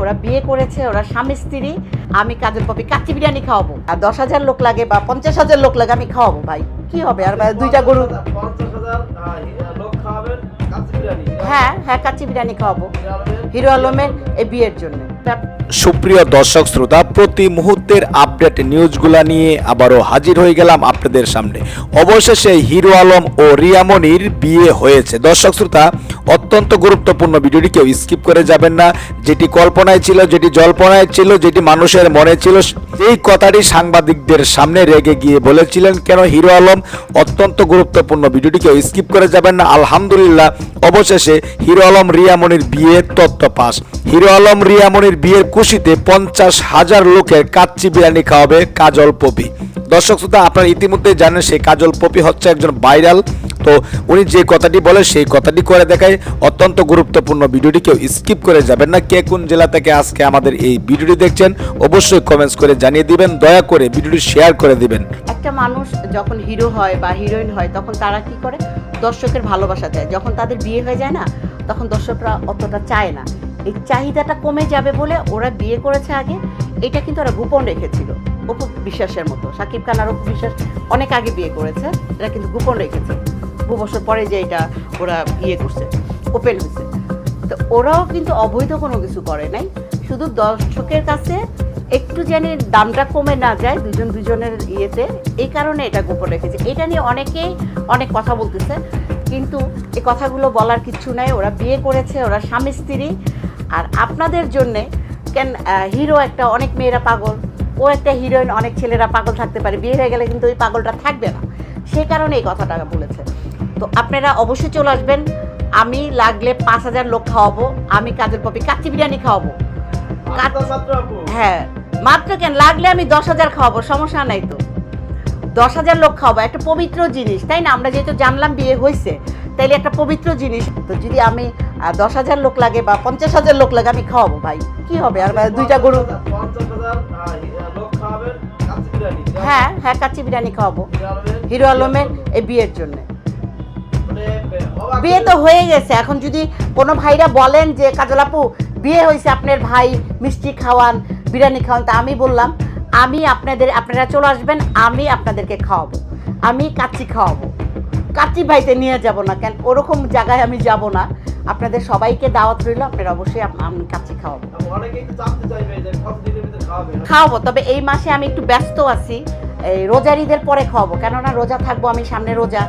ওরা বিয়ে করেছে, ওরা স্বামী স্ত্রী। আমি কাজল পপি কাচ্চি বিরিয়ানি খাওয়াবো, আর 10,000 লোক লাগে বা 50,000 লোক লাগে, আমি খাওয়াবো ভাই। কি হবে আর দুইটা গরু? 50,000 লোক খাওয়াবেন কাচ্চি বিরিয়ানি? হ্যাঁ হ্যাঁ, কাচ্চি বিরিয়ানি খাওয়াবো হিরো আলমের এই বিয়ের জন্য। সুপ্রিয় দর্শক শ্রোতা, প্রতি মুহূর্তের আপডেট নিউজগুলা নিয়ে আবারও হাজির হয়ে গেলাম আপনাদের সামনে। অবশেষে হিরো আলম ও রিয়ামনির বিয়ে হয়েছে। দর্শক শ্রোতা, অত্যন্ত গুরুত্বপূর্ণ ভিডিওটি কেউ স্কিপ করে যাবেন না। যেটি কল্পনায় ছিল, যেটি জল্পনায় ছিল, যেটি মানুষের মনে ছিল, এই কথাটি সাংবাদিকদের সামনে রেগে গিয়ে বলেছিলেন কেন হিরো আলম। অত্যন্ত গুরুত্বপূর্ণ ভিডিওটি কেউ স্কিপ করে যাবেন না। আলহামদুলিল্লাহ, অবশেষে হিরো আলম রিয়ামনির বিয়ের তথ্য পাস। হিরো আলম রিয়ামনির বিয়ের খুশিতে 50,000 লোকের কাচ্চি বিরিয়ানি খাওয়াবে কাজল পপি। দর্শক শ্রোতা, আপনারা ইতিমধ্যে জানেন সেই কাজল পপি হচ্ছে একজন ভাইরাল। তো উনি যে কথাটি বলে সেই কথাটি করে দেখায়। অত্যন্ত গুরুত্বপূর্ণ ভিডিওটি কেউ স্কিপ করে যাবেন না। কে কোন জেলা থেকে আজকে আমাদের এই ভিডিওটি দেখছেন অবশ্যই কমেন্টস করে জানিয়ে দিবেন। দয়া করে ভিডিওটি শেয়ার করে দিবেন। একটা মানুষ যখন হিরো হয় বা হিরোইন হয় তখন তারা কি করে? দর্শকের ভালোবাসা চায়। যখন তাদের বিয়ে হয়ে যায় না, তখন দর্শকরা অতটা চায় না। এই চাহিদাটা কমে যাবে বলে ওরা বিয়ে করেছে আগে। এটা কিন্তু ওরা গোপন রেখেছিল, অপু বিশ্বাসের মতো। শাকিব খান আর অপু বিশ্বাস অনেক আগে বিয়ে করেছে, এরা কিন্তু গোপন রেখেছে। 2 বছর পরে যে এটা ওরা বিয়ে করছে, ওপেন হয়েছে। তো ওরাও কিন্তু অবৈধ কোনো কিছু করে নাই, শুধু দর্শকের কাছে একটু যেন দামটা কমে না যায় দুজনের ইয়েতে, এই কারণে এটা গোপন রেখেছে। এটা নিয়ে অনেকেই অনেক কথা বলতেছে, কিন্তু এই কথাগুলো বলার কিচ্ছু নাই। ওরা বিয়ে করেছে, ওরা স্বামী স্ত্রী। আর আপনাদের জন্যে কেন হিরো একটা, অনেক মেয়েরা পাগল, ও একটা হিরোইন, অনেক ছেলেরা পাগল থাকতে পারে। বিয়ে হয়ে গেলে কিন্তু ওই পাগলটা থাকবে না, সে কারণে এই কথাটা বলেছে। তো আপনারা অবশ্যই চলে আসবেন। আমি লাগলে 5,000 লোক খাওয়াবো। আমি কাজল পপি কাচ্চি বিরিয়ানি খাওয়াবো। হ্যাঁ, মাত্র কেন, লাগলে আমি 10,000 খাওয়াবো, সমস্যা নাই তো। 10,000 লোক খাওয়াবো, একটা পবিত্র জিনিস, তাই না? আমরা যেহেতু জানলাম বিয়ে হয়েছে, তাইলে একটা পবিত্র জিনিস। তো যদি আমি 10,000 লোক লাগে বা 50,000 লোক লাগে, আমি খাওয়াবো ভাই। কি হবে আর দুইটা গরু? 50,000 লোক খাওয়াবেন কাচ্চি বিরিয়ানি? হ্যাঁ হ্যাঁ, কাচ্চি বিরিয়ানি খাওয়াবো হিরো আলমের এই বিয়ের জন্য। বিয়ে তো হয়ে গেছে। এখন যদি কোনো ভাইরা বলেন যে কাজল আপু বিয়ে হয়েছে, আপনার ভাই মিষ্টি খাওয়ান, বিরিয়ানি খাওয়ান, তা আমি বললাম আপনারা চলে আসবেন, আমি আপনাদেরকে খাওয়াবো। আমি কাচ্চি খাওয়াবো। কাচ্চি ভাইতে নিয়ে যাব না কেন, ওরকম জায়গায় আমি যাব না। আপনাদের সবাইকে দাওয়াত রইল, আপনারা অবশ্যই আমি কাচ্চি খাওয়াবো। অনেকেই তো জানতে চাইবে যে কতদিনের ভিতরে খাওয়াবেন? খাওয়াবো, তবে এই মাসে আমি একটু ব্যস্ত আছি। এই রোজার ঈদের পরে খাওয়াবো, কেননা রোজা থাকবো আমি, সামনে রোজা,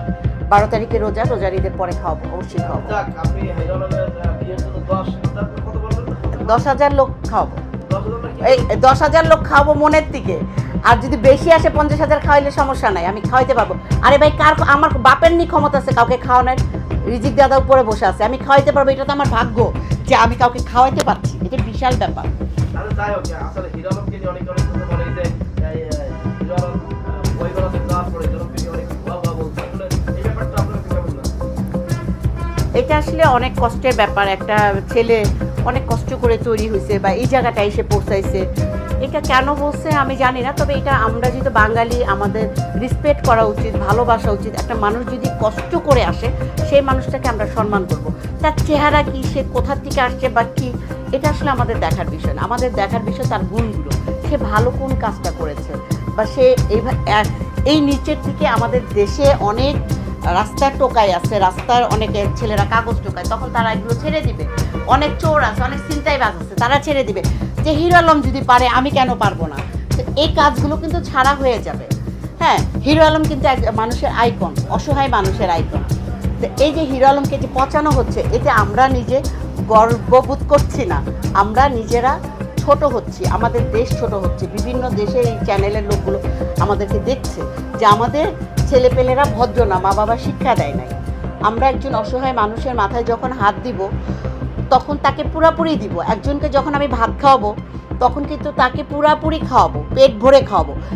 12 তারিখে রোজা। রোজার ঈদের পরে খাওয়াবো, অবশ্যই খাওয়াবো। যাক, আপনি হিরো আলমের বিয়ের জন্য 10,000 কত বলবেন? 10,000 লোক খাওয়াবো। 10,000 নাকি? এই 10,000 লোক খাওয়াবো মনের থেকে। আর যদি বেশি আসে 50,000 খাওয়াইলে সমস্যা নাই, আমি খাওয়াইতে পারবো। আরে ভাই, আমার বাপের নি ক্ষমতা আছে কাউকে খাওয়ানোর? রিজিক দাদা উপরে বসে আছে, আমি খাওয়াইতে পারবো। এটা তো আমার ভাগ্য যে আমি কাউকে খাওয়াইতে পারছি, এটা বিশাল ব্যাপার। আচ্ছা, যাই হোক, আসলে হিরো আলমকে নিয়ে অনেক কথা বলে যে হিরো আলম পরিবারে যাওয়ার পরে জনপ্রিয় অনেক ভালো বলছে। আসলে এই ব্যাপারটা আপনার কেমন লাগে? এটা আসলে অনেক কষ্টের ব্যাপার। একটা ছেলে অনেক কষ্ট করে তৈরি হয়েছে বা এই জায়গাটা এসে পৌঁছাইছে। এটা কেন বলছে আমি জানি না, তবে এটা আমরা যেহেতু বাঙালি, আমাদের রেসপেক্ট করা উচিত, ভালোবাসা উচিত। একটা মানুষ যদি কষ্ট করে আসে, সেই মানুষটাকে আমরা সম্মান করব। তার চেহারা কি, সে কোথা থেকে আসছে বা কি, এটা আসলে আমাদের দেখার বিষয় না। আমাদের দেখার বিষয় তার গুণগুলো, সে ভালো কোন কাজটা করেছে, বা সে এই নিচের থেকে আমাদের দেশে অনেক রাস্তার টোকাই আছে, রাস্তার অনেকে ছেলেরা কাগজ টোকায়, তখন তারা এগুলো ছেড়ে দিবে। অনেক চোর আছে, অনেক ছিনতাইবাজ আছে, তারা ছেড়ে দিবে। যে হিরো আলম যদি পারে, আমি কেন পারবো না? তো এই কাজগুলো কিন্তু ছাড়া হয়ে যাবে। হ্যাঁ, হিরো আলম কিন্তু এক মানুষের আইকন, অসহায় মানুষের আইকন। তো এই যে হিরো আলমকে যে পচানো হচ্ছে, এতে আমরা নিজে গর্ববোধ করছি না, আমরা নিজেরা ছোট হচ্ছি, আমাদের দেশ ছোট হচ্ছে। বিভিন্ন দেশের এই চ্যানেলের লোকগুলো আমাদেরকে দেখছে যে আমাদের ছেলেপেলেরা ভদ্র না, মা বাবা শিক্ষা দেয় নাই। আমরা একজন অসহায় মানুষের মাথায় যখন হাত দিব, তখন তাকে পুরাপুরি দিব। একজনকে যখন আমি ভাত খাওয়াবো, তখন কিন্তু তাকে পুরাপুরি খাওয়াবো, পেট ভরে খাওয়াবো।